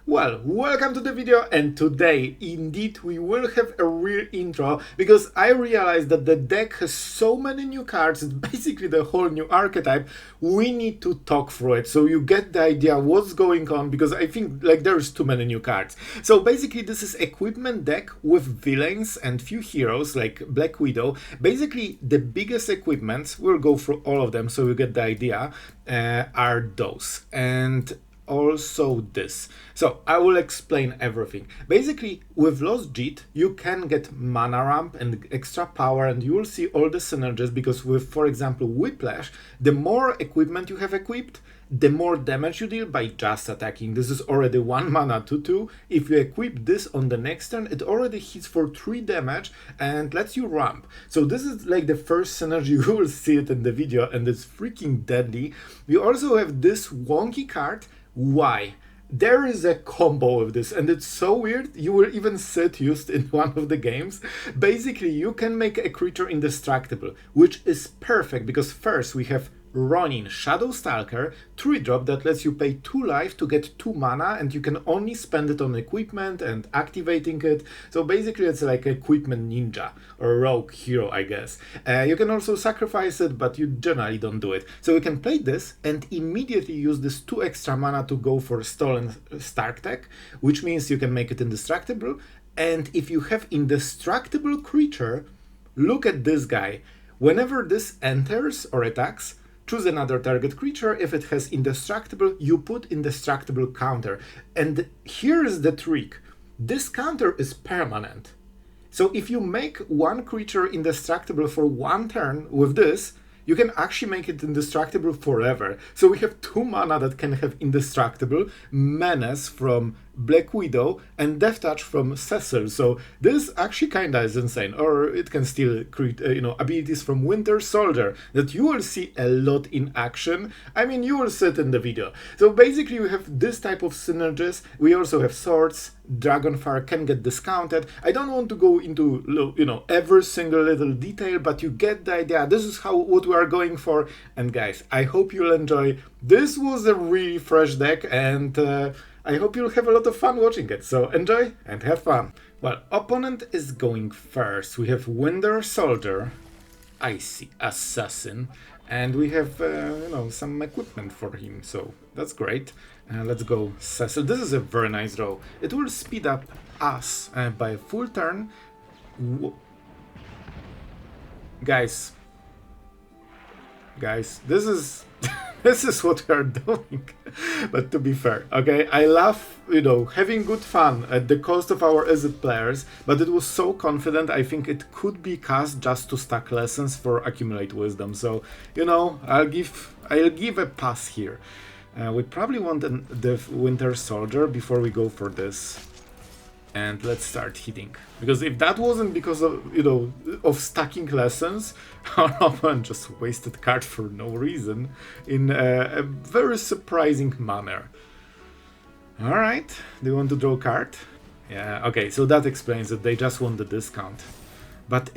Well, welcome to the video, and today indeed we will have a real intro because I realized that the deck has so many new cards, it's basically the whole new archetype. We need to talk through it so you get the idea what's going on, because I think like there's too many new cards. So basically this is equipment deck with villains and few heroes like Black Widow. Basically the biggest equipments, we'll go through all of them so you get the idea, are those. And also this. So I will explain everything. Basically with Lost Jitte you can get mana ramp and extra power, and you will see all the synergies, because with, for example, Whiplash, the more equipment you have equipped, the more damage you deal by just attacking. This is already 1 mana 2/2. If you equip this on the next turn, it already hits for 3 damage and lets you ramp. So this is like the first synergy, you will see it in the video, and it's freaking deadly. We also have this wonky card. Why? There is a combo of this, and it's so weird, you will even see it used in one of the games. Basically, you can make a creature indestructible, which is perfect, because first we have Ronin, Shadow Stalker, 3-drop that lets you pay 2 life to get 2 mana, and you can only spend it on equipment and activating it. So basically it's like equipment ninja, or rogue hero, I guess. You can also sacrifice it, but you generally don't do it. So you can play this and immediately use this 2 extra mana to go for Stolen Stark Tech, which means you can make it indestructible. And if you have indestructible creature, look at this guy. Whenever this enters or attacks, choose another target creature. If it has indestructible, you put indestructible counter. And here's the trick. This counter is permanent. So if you make one creature indestructible for 1 turn with this, you can actually make it indestructible forever. So we have 2 mana that can have indestructible, Menace from Black Widow, and Death Touch from Cecil. So this actually kinda is insane. Or it can still create, abilities from Winter Soldier that you will see a lot in action. I mean, you will see it in the video. So basically we have this type of synergies. We also have swords. Dragonfire can get discounted. I don't want to go into every single little detail, but you get the idea. This is what we are going for. And guys, I hope you'll enjoy. This was a really fresh deck, and I hope you'll have a lot of fun watching it. So enjoy and have fun. Well, opponent is going first. We have Winter Soldier, Icy Assassin, and we have some equipment for him, so that's great. Let's go Cecil. This is a very nice draw. It will speed up us by a full turn. Guys, this is this is what we are doing. But to be fair, okay, I love having good fun at the cost of our Izzet players, but it was so confident. I think it could be cast just to stack lessons for accumulate wisdom. So I'll give a pass here. We probably want the Winter Soldier before we go for this. And let's start hitting. Because if that wasn't because of stacking lessons, our opponent just wasted card for no reason in a very surprising manner. Alright, do you want to draw a card? Yeah, okay, so that explains it. They just want the discount. But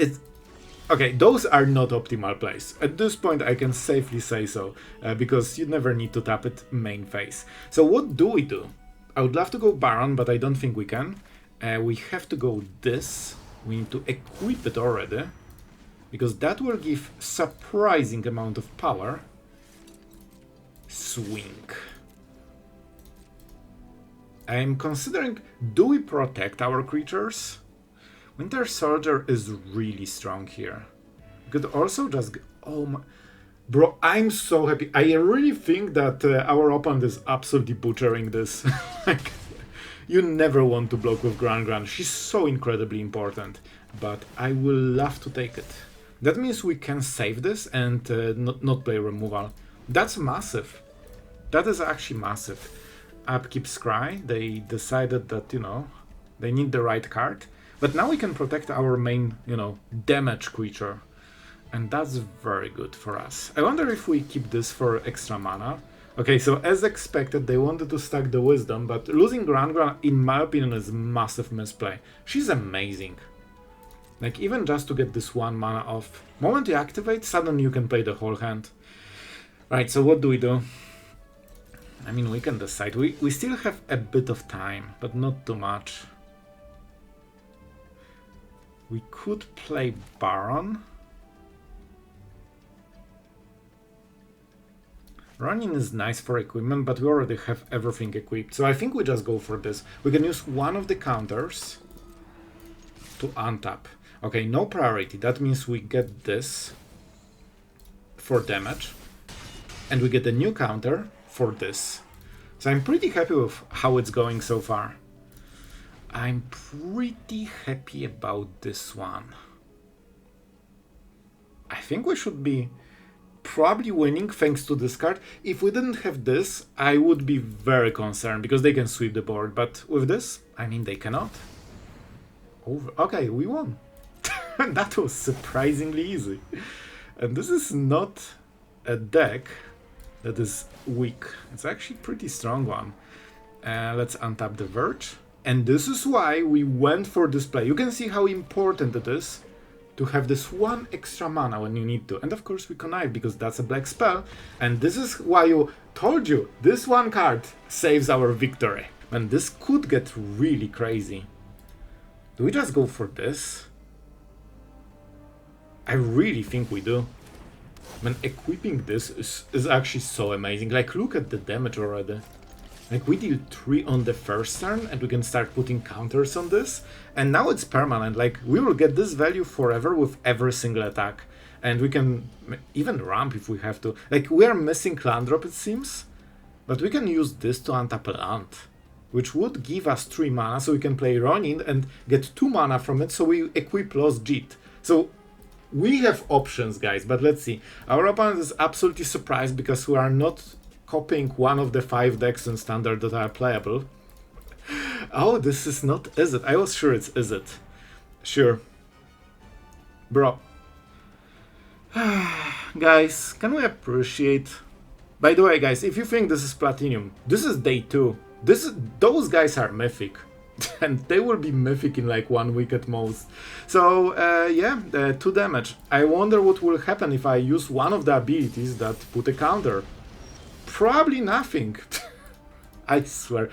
okay, those are not optimal plays. At this point I can safely say so, because you never need to tap it main phase. So what do we do? I would love to go Baron, but I don't think we can. We have to go this. We need to equip it already, because that will give surprising amount of power. Swing. I'm considering, do we protect our creatures? Winter Soldier is really strong here. We could also just... oh my... Bro, I'm so happy. I really think that our opponent is absolutely butchering this. Like, you never want to block with Gran. She's so incredibly important. But I will love to take it. That means we can save this and not play removal. That's massive. That is actually massive. Upkeep Scry, they decided that, they need the right card. But now we can protect our main, damage creature. And that's very good for us. I wonder if we keep this for extra mana. Okay, so as expected, they wanted to stack the Wisdom, but losing Gran, in my opinion, is a massive misplay. She's amazing. Like, even just to get this 1 mana off. Moment you activate, suddenly you can play the whole hand. Right, so what do we do? I mean, we can decide. We still have a bit of time, but not too much. We could play Baron. Ronin is nice for equipment, but we already have everything equipped. So I think we just go for this. We can use one of the counters to untap. Okay, no priority. That means we get this for damage. And we get a new counter for this. So I'm pretty happy with how it's going so far. I'm pretty happy about this one. I think we should be probably winning thanks to this card. If we didn't have this, I would be very concerned because they can sweep the board. But with this, I mean, they cannot. Okay, we won. That was surprisingly easy. And this is not a deck that is weak. It's actually a pretty strong one. Let's untap the Verge. And this is why we went for this play. You can see how important it is to have this one extra mana when you need to. And of course we connive because that's a black spell. And this is why you told you this one card saves our victory. And this could get really crazy. Do we just go for this? I really think we do. Man, equipping this is actually so amazing. Like, look at the damage already. Like, we deal 3 on the first turn, and we can start putting counters on this. And now it's permanent. Like, we will get this value forever with every single attack. And we can even ramp if we have to. Like, we are missing land drop, it seems. But we can use this to untap a land, which would give us 3 mana, so we can play Ronin and get 2 mana from it, so we equip Lost Jitte. So we have options, guys, but let's see. Our opponent is absolutely surprised because we are not copying one of the 5 decks in Standard that are playable. Oh, this is not Izzet. I was sure it's Izzet. Sure. Bro. Guys, can we appreciate... By the way, guys, if you think this is Platinum, this is day 2. Those guys are mythic. And they will be mythic in like 1 week at most. So, yeah, 2 damage. I wonder what will happen if I use one of the abilities that put a counter. Probably nothing. I swear.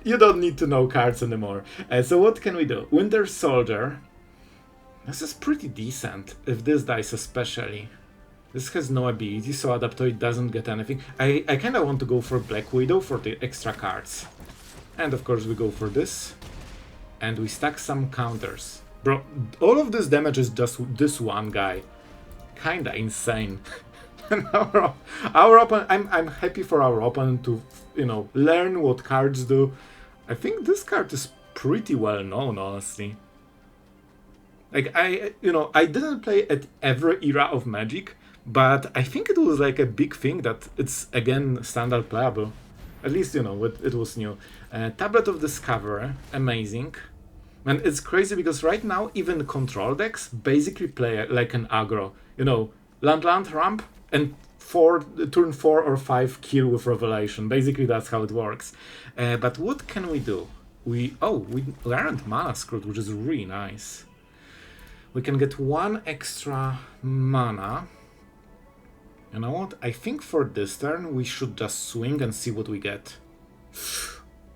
You don't need to know cards anymore. So what can we do? Winter Soldier. This is pretty decent, if this dies especially. This has no ability, so Adaptoid doesn't get anything. I kind of want to go for Black Widow for the extra cards. And of course we go for this. And we stack some counters. Bro, all of this damage is just this one guy. Kinda insane. And our opponent, I'm happy for our opponent to, you know, learn what cards do. I think this card is pretty well known, honestly. Like, I didn't play at every era of Magic, but I think it was like a big thing that it's, again, standard playable. At least, you know, it was new. Tablet of Discovery, amazing. And it's crazy because right now, even control decks basically play like an aggro. You know, land, ramp, and turn 4 or 5 kill with Revelation. Basically, that's how it works. But what can we do? We aren't mana screwed, which is really nice. We can get 1 extra mana. You know what? I think for this turn we should just swing and see what we get.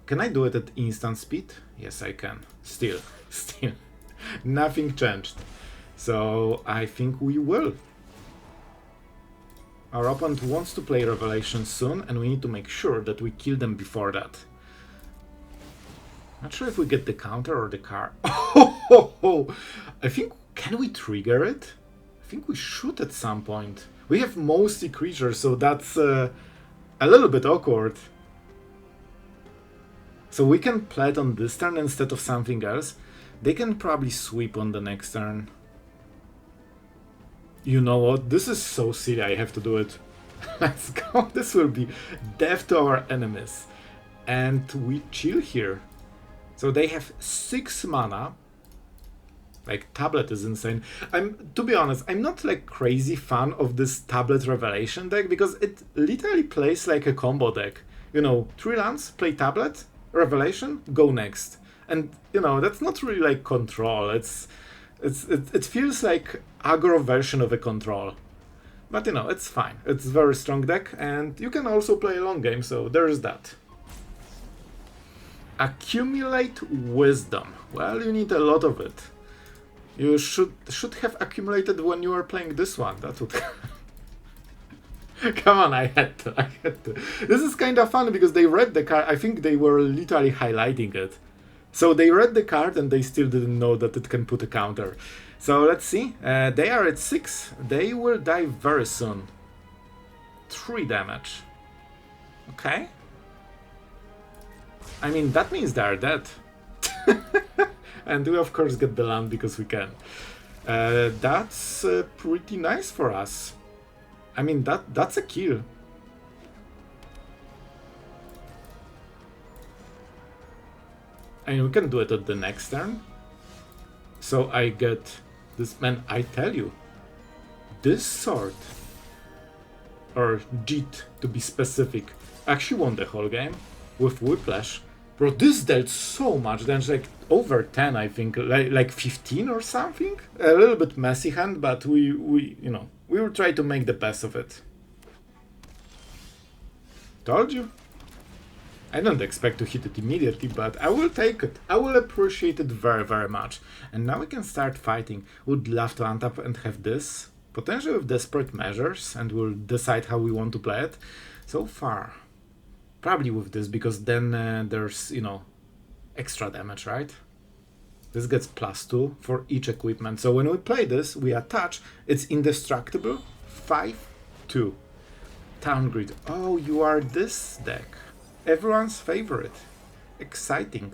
Can I do it at instant speed? Yes, I can. Still. Nothing changed. So I think we will. Our opponent wants to play Revelation soon, and we need to make sure that we kill them before that. Not sure if we get the counter or the card. I think, can we trigger it? I think we should at some point. We have mostly creatures, so that's a little bit awkward. So we can play it on this turn instead of something else. They can probably sweep on the next turn. You know what? This is so silly, I have to do it. Let's go. This will be death to our enemies. And we chill here. So they have 6 mana. Like, Tablet is insane. To be honest, I'm not like crazy fan of this Tablet Revelation deck because it literally plays like a combo deck. You know, 3 lands, play Tablet, Revelation, go next. And, you know, that's not really like control. It feels like aggro version of a control. But you know, it's fine. It's a very strong deck, and you can also play a long game, so there's that. Accumulate wisdom. Well, you need a lot of it. You should have accumulated when you were playing this one. That would... Come on, I had to. This is kind of fun because they read the card. I think they were literally highlighting it. So they read the card and they still didn't know that it can put a counter. So let's see. They are at 6. They will die very soon. 3 damage. Okay. I mean, that means they are dead. And we of course get the land because we can. That's pretty nice for us. I mean, that's a kill. I mean, we can do it at the next turn. So I get this, man, I tell you, this sword, or Jitte to be specific, actually won the whole game with Whiplash. Bro, this dealt so much damage, like over 10, I think, like 15 or something. A little bit messy hand, but we you know, we will try to make the best of it. Told you. I don't expect to hit it immediately, but I will take it. I will appreciate it very, very much. And now we can start fighting. Would love to untap and have this, potentially with Desperate Measures, and we'll decide how we want to play it. So far, probably with this, because then there's, you know, extra damage, right? This gets +2 for each equipment. So when we play this, we attach, it's indestructible, 5/2. Town Grid. Oh, you are this deck. Everyone's favorite. Exciting.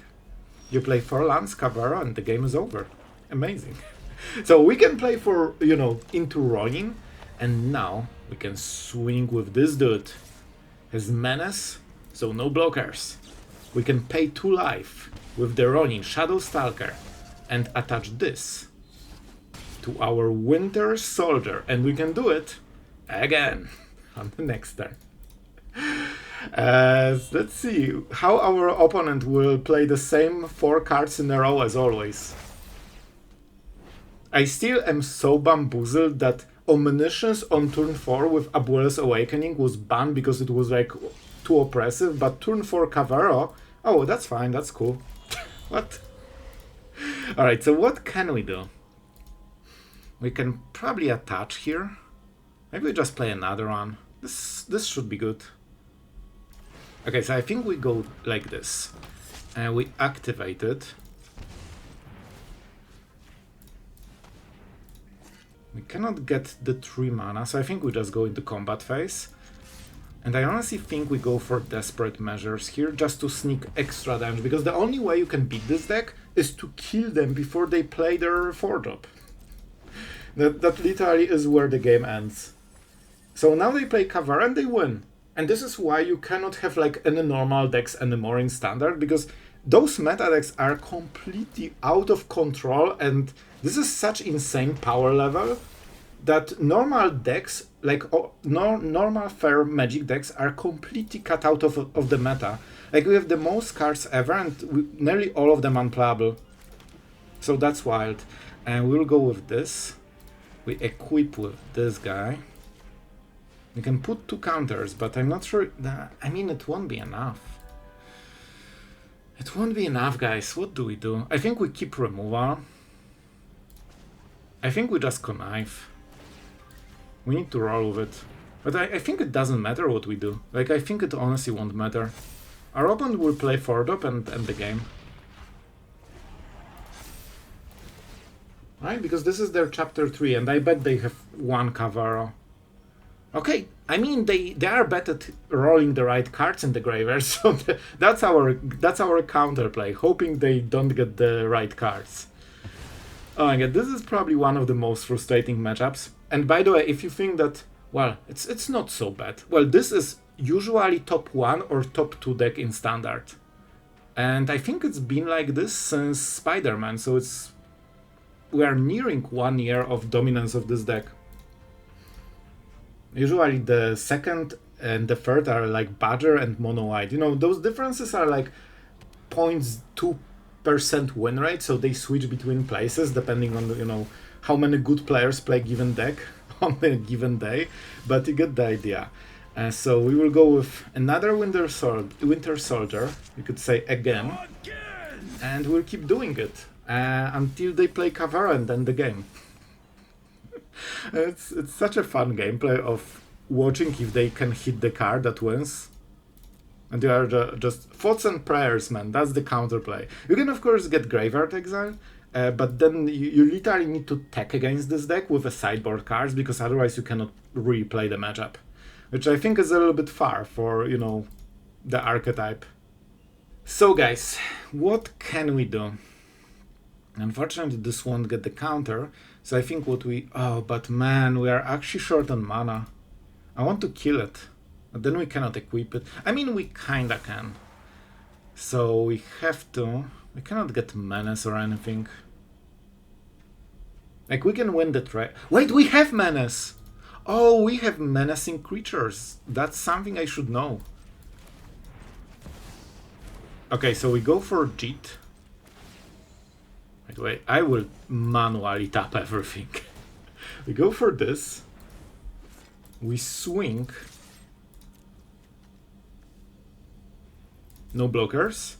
You play 4 lands, Cavalry, and the game is over. Amazing. So we can play for, you know, into Ronin, and now we can swing with this dude. His Menace, so no blockers. We can pay 2 life with the Ronin Shadow Stalker and attach this to our Winter Soldier, and we can do it again on the next turn. Let's see how our opponent will play the same 4 cards in a row as always. I still am so bamboozled that Omniscience on turn 4 with Abuel's Awakening was banned because it was like too oppressive, but turn 4 Cavalry, oh, that's fine, that's cool. What? Alright, so what can we do? We can probably attach here. Maybe we just play another one. This should be good. Okay, so I think we go like this. And we activate it. We cannot get the 3 mana, so I think we just go into combat phase. And I honestly think we go for Desperate Measures here, just to sneak extra damage, because the only way you can beat this deck is to kill them before they play their 4-drop. That literally is where the game ends. So now they play Cavalry and they win. And this is why you cannot have like any normal decks anymore in Standard, because those meta decks are completely out of control, and this is such insane power level that normal decks, like normal fair Magic decks, are completely cut out of the meta. Like we have the most cards ever, and nearly all of them unplayable. So that's wild. And we'll go with this. We equip with this guy. We can put 2 counters, but I'm not sure that, I mean, it won't be enough. It won't be enough, guys. What do we do? I think we keep removal. I think we just connive. We need to roll with it. But I think it doesn't matter what we do. Like, I think it honestly won't matter. Our opponent will play 4-drop and end the game. Right? Because this is their chapter 3, and I bet they have 1 Cavalry. Okay, I mean they are better at rolling the right cards in the graveyard, so that's our counterplay, hoping they don't get the right cards. Oh my god, this is probably one of the most frustrating matchups. And by the way, if you think that, well, it's not so bad. Well, this is usually top 1 or top 2 deck in Standard. And I think it's been like this since Spider-Man, so we are nearing 1 year of dominance of this deck. Usually the second and the third are like Badger and Mono White. You know, those differences are like 0.2% win rate, so they switch between places depending on, you know, how many good players play given deck on a given day, but you get the idea. So we will go with another Winter Soldier, you could say again, and we'll keep doing it until they play Kavara and end the game. It's such a fun gameplay of watching if they can hit the card that wins. And you are just thoughts and prayers, man. That's the counterplay. You can of course get Graveyard Exile, but then you literally need to tech against this deck with a sideboard cards, because otherwise you cannot really play the matchup. Which I think is a little bit far for, you know, the archetype. So guys, what can we do? Unfortunately, this won't get the counter, so I think what we... Oh, but man, we are actually short on mana. I want to kill it, but then we cannot equip it. I mean, we kinda can. So we have to... We cannot get Menace or anything. Like, we can win the trade. Wait, we have Menace! Oh, we have menacing creatures. That's something I should know. Okay, so we go for Jitte. Wait, I will manually tap everything. We go for this. We swing. No blockers.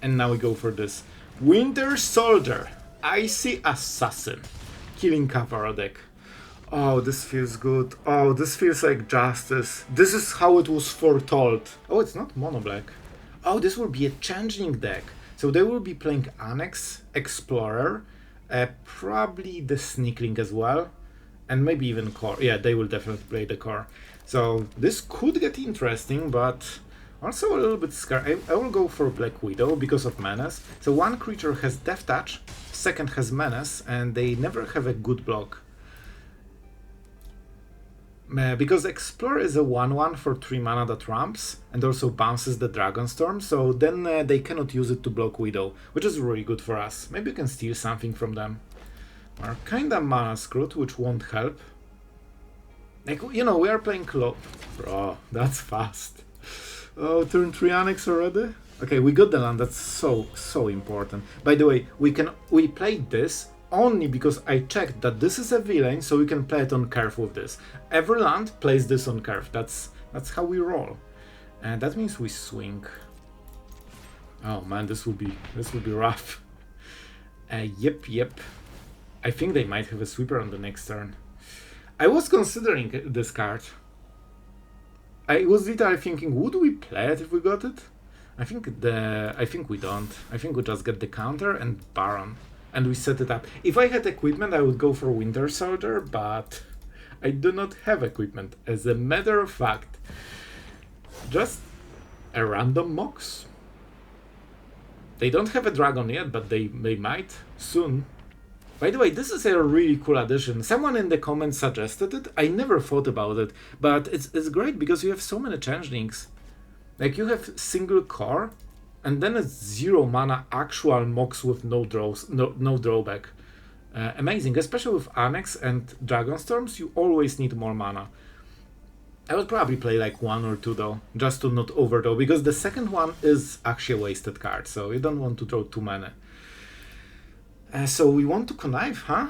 And now we go for this. Winter Soldier. Icy Assassin. Killing Kavara deck. Oh, this feels good. Oh, this feels like justice. This is how it was foretold. Oh, it's not mono black. Oh, this will be a changeling deck. So they will be playing Annex, Explorer, probably the Sneakling as well, and maybe even Core. Yeah, they will definitely play the Core. So this could get interesting, but also a little bit scared. I will go for Black Widow because of Menace. So one creature has Death Touch, second has Menace, and they never have a good block. Because Explorer is a 1/1 for 3 mana that ramps and also bounces the Dragonstorm, so then they cannot use it to block Widow, which is really good for us. Maybe you can steal something from them. We're kinda mana screwed, which won't help. Like, you know, we are playing close. Bro, that's fast. Oh, turn 3 Annex already? Okay, we got the land. That's so important. By the way, we played this only because I checked that this is a villain, so we can play it on curve with this. Every land plays this on curve. That's how we roll. And that means we swing. Oh man, this will be rough. Yep. I think they might have a sweeper on the next turn. I was considering this card. I was literally thinking, would we play it if we got it? I think we don't. I think we just get the counter and Baron. And we set it up. If I had equipment, I would go for Winter Soldier, but I do not have equipment. As a matter of fact, just a random Mox. They don't have a dragon yet, but they might soon. By the way, this is a really cool addition. Someone in the comments suggested it. I never thought about it, but it's great because you have so many changelings. Like, you have single core, and then it's 0 mana actual Mox with no drawback. Amazing, especially with Annex and Dragonstorms, you always need more mana. I would probably play like 1 or 2 though, just to not overdraw, because the second one is actually a wasted card, so you don't want to draw too many. So we want to connive, huh?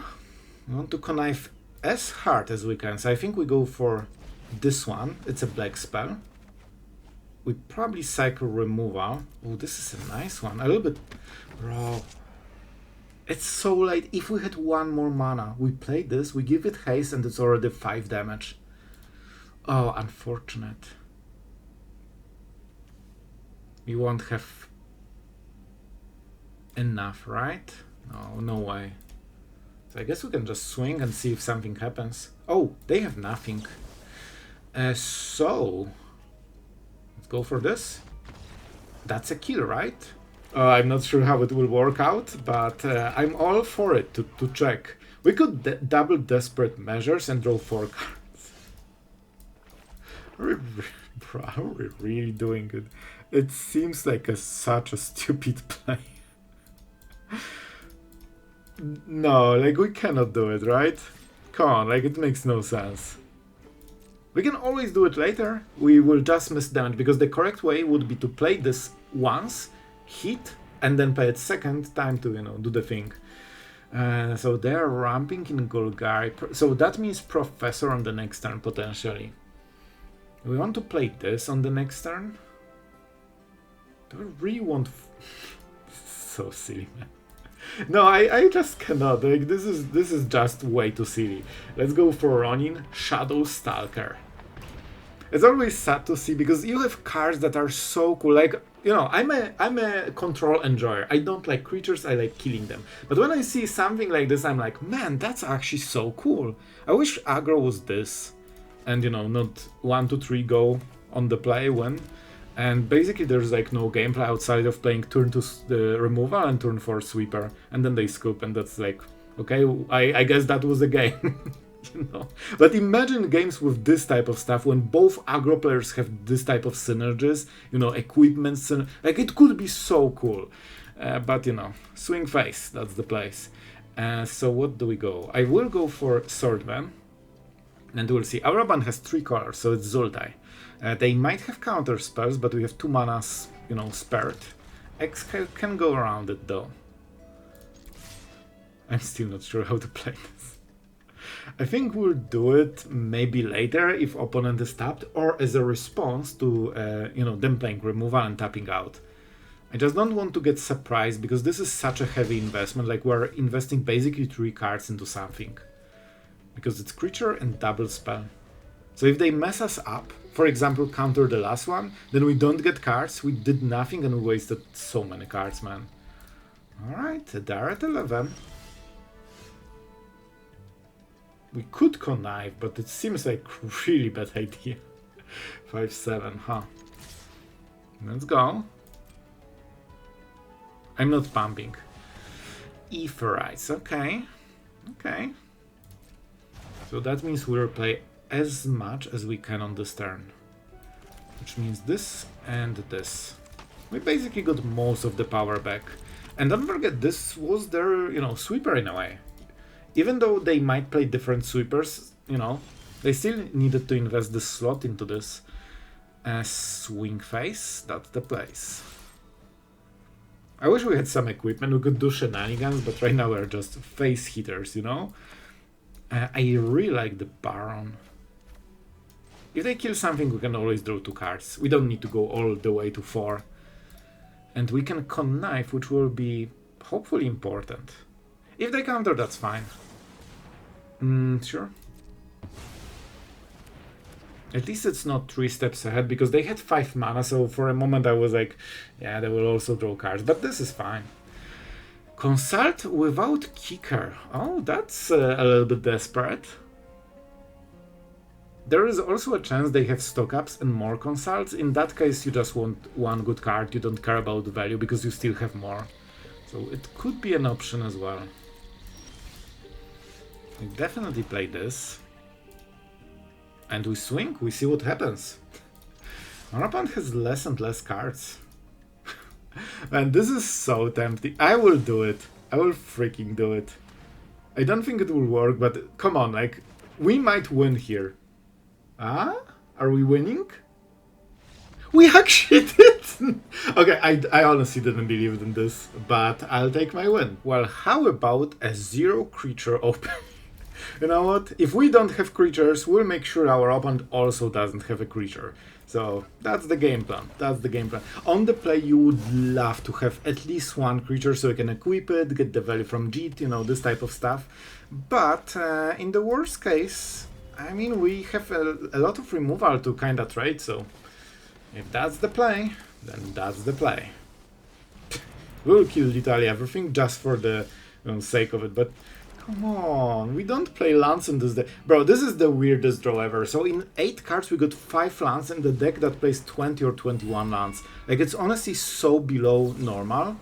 We want to connive as hard as we can, so I think we go for this one. It's a black spell. We probably cycle removal. Oh, this is a nice one. A little bit... Bro. It's so late. If we had 1 more mana, we play this, we give it haste, and it's already 5 damage. Oh, unfortunate. We won't have enough, right? No way. So I guess we can just swing and see if something happens. Oh, they have nothing. So... Go for this. That's a kill, right? I'm not sure how it will work out, but I'm all for it to check. We could double Desperate Measures and draw 4 cards. Bro, are we really doing it? It seems like such a stupid play. No, like, we cannot do it, right? Come on, like, it makes no sense. We can always do it later. We will just miss damage, because the correct way would be to play this once, hit, and then play it second time to, you know, do the thing. So they're ramping in Golgari. So that means Professor on the next turn, potentially. We want to play this on the next turn? Do I really want... So silly, man. No, I just cannot. Like, this is just way too silly. Let's go for Ronin, Shadow Stalker. It's always sad to see because you have cards that are so cool. Like, you know, I'm a control enjoyer. I don't like creatures, I like killing them. But when I see something like this, I'm like, man, that's actually so cool. I wish aggro was this. And, you know, not 1, 2, 3 go on the play when. And basically there's like no gameplay outside of playing turn 2 the removal and turn 4 sweeper. And then they scoop and that's like, okay, I guess that was a game. You know? But imagine games with this type of stuff when both aggro players have this type of synergies, you know, equipment, like it could be so cool. But you know, swing face, that's the place. So what do we go? I will go for Swordsman. And we'll see. Our band has 3 colors, so it's Zultai. They might have counter spells, but we have 2 manas, you know, spared. X can go around it though. I'm still not sure how to play this. I think we'll do it maybe later if opponent is tapped, or as a response to you know, them playing removal and tapping out. I just don't want to get surprised because this is such a heavy investment. Like, we're investing basically 3 cards into something. Because it's creature and double spell. So if they mess us up, for example, counter the last one, then we don't get cards, we did nothing and we wasted so many cards, man. Alright, they're at 11. We could connive, but it seems like a really bad idea. 5-7, huh? Let's go. I'm not pumping. Etherize, okay. Okay. So that means we'll play as much as we can on this turn. Which means this and this. We basically got most of the power back. And don't forget, this was their, you know, sweeper in a way. Even though they might play different sweepers, you know, they still needed to invest the slot into this. Swing face, that's the place. I wish we had some equipment, we could do shenanigans, but right now we're just face hitters, you know? I really like the Baron. If they kill something, we can always draw 2 cards. We don't need to go all the way to 4. And we can connive, which will be hopefully important. If they counter, that's fine. Sure. At least it's not 3 steps ahead, because they had 5 mana, so for a moment I was like, yeah, they will also draw cards, but this is fine. Consult without kicker. Oh, that's a little bit desperate. There is also a chance they have stock-ups and more consults. In that case, you just want 1 good card, you don't care about the value, because you still have more. So it could be an option as well. We definitely play this. And we swing, we see what happens. Our opponent has less and less cards. Man, this is so tempting. I will do it. I will freaking do it. I don't think it will work, but come on, like, we might win here. Ah? Are we winning? We actually did! Okay, I honestly didn't believe in this, but I'll take my win. Well, how about a 0 creature open? You know what? If we don't have creatures, we'll make sure our opponent also doesn't have a creature. So that's the game plan. That's the game plan. On the play, you would love to have at least 1 creature so you can equip it, get the value from Jitte, you know, this type of stuff. But in the worst case, I mean, we have a lot of removal to kind of trade. So if that's the play, then that's the play. We'll kill literally everything just for the sake of it. But come on, we don't play lands in this deck. Bro, this is the weirdest draw ever. So in 8 cards, we got 5 lands in the deck that plays 20 or 21 lands. Like, it's honestly so below normal.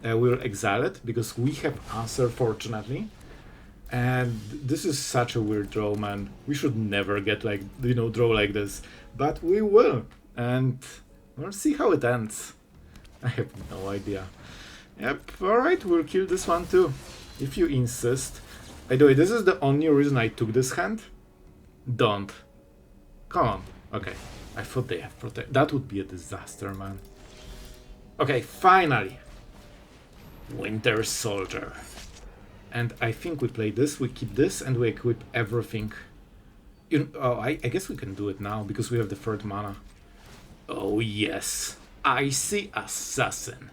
We'll exile it because we have answer, fortunately. And this is such a weird draw, man. We should never get, like, you know, draw like this. But we will. And we'll see how it ends. I have no idea. Yep, alright, we'll kill this one too. If you insist. By the way, this is the only reason I took this hand. Don't. Come on. Okay. I thought they have protect. That would be a disaster, man. Okay, finally. Winter Soldier. And I think we play this, we keep this, and we equip everything. I guess we can do it now, because we have the third mana. Oh yes, Icy Assassin.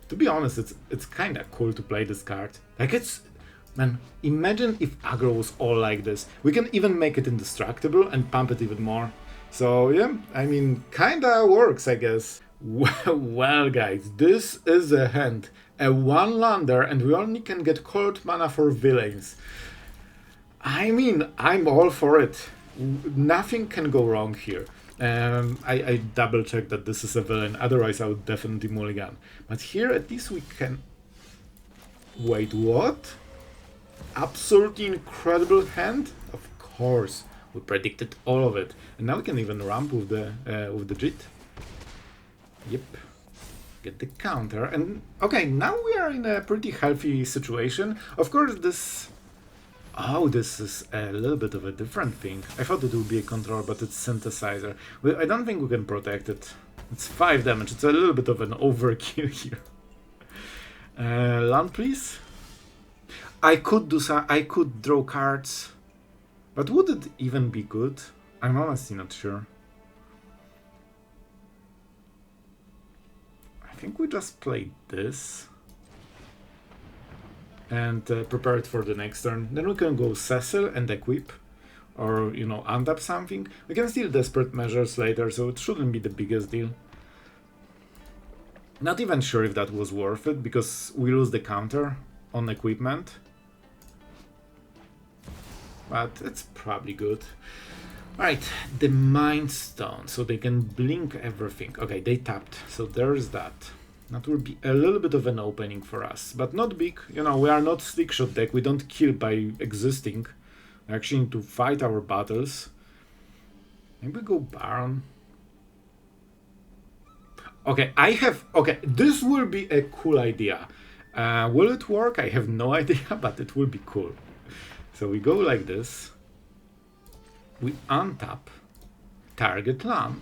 To be honest, it's kinda cool to play this card. Like, man, imagine if aggro was all like this. We can even make it indestructible and pump it even more. So yeah, I mean, kinda works, I guess. Well guys, this is a hand. A 1-lander, and we only can get cold mana for villains. I mean, I'm all for it. Nothing can go wrong here. I double checked that this is a villain, otherwise I would definitely mulligan. But here at least we can... Wait, what? Absolutely incredible hand? Of course, we predicted all of it. And now we can even ramp with the Jitte. Yep. Get the counter, and okay, now we are in a pretty healthy situation. Of course, this is a little bit of a different thing. I thought it would be a control, but it's synthesizer. Well, I don't think we can protect it. It's 5 damage. It's a little bit of an overkill here. Land, please. I could draw cards, but would it even be good? I'm honestly not sure. I think we just played this and prepare it for the next turn. Then we can go Cecil and equip, or untap something. We can steal Desperate Measures later, so it shouldn't be the biggest deal. Not even sure if that was worth it, because we lose the counter on equipment. But it's probably good. Alright, the Mind Stone, so they can blink everything. Okay, they tapped, so there's that. That will be a little bit of an opening for us, but not big. We are not Stickshot deck, we don't kill by existing. We actually need to fight our battles. Maybe go Baron. Okay, this will be a cool idea. Will it work? I have no idea, but it will be cool. So we go like this. We untap target land.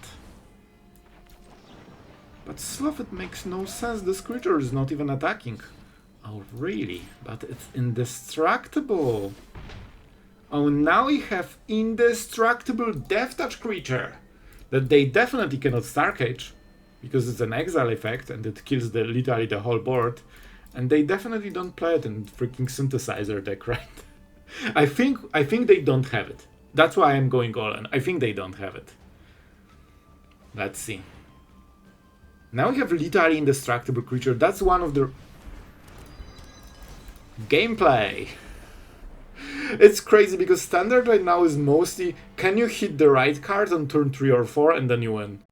But Sloth, it makes no sense. This creature is not even attacking. Oh, really? But it's indestructible. Oh, now we have indestructible Death Touch creature that they definitely cannot Starcage, because it's an exile effect and it kills literally the whole board. And they definitely don't play it in freaking Synthesizer deck, right? I think they don't have it. That's why I'm going all in. I think they don't have it. Let's see. Now we have literally indestructible creature. That's one of the... Gameplay! It's crazy because standard right now is mostly can you hit the right card on turn 3 or 4 and then you win.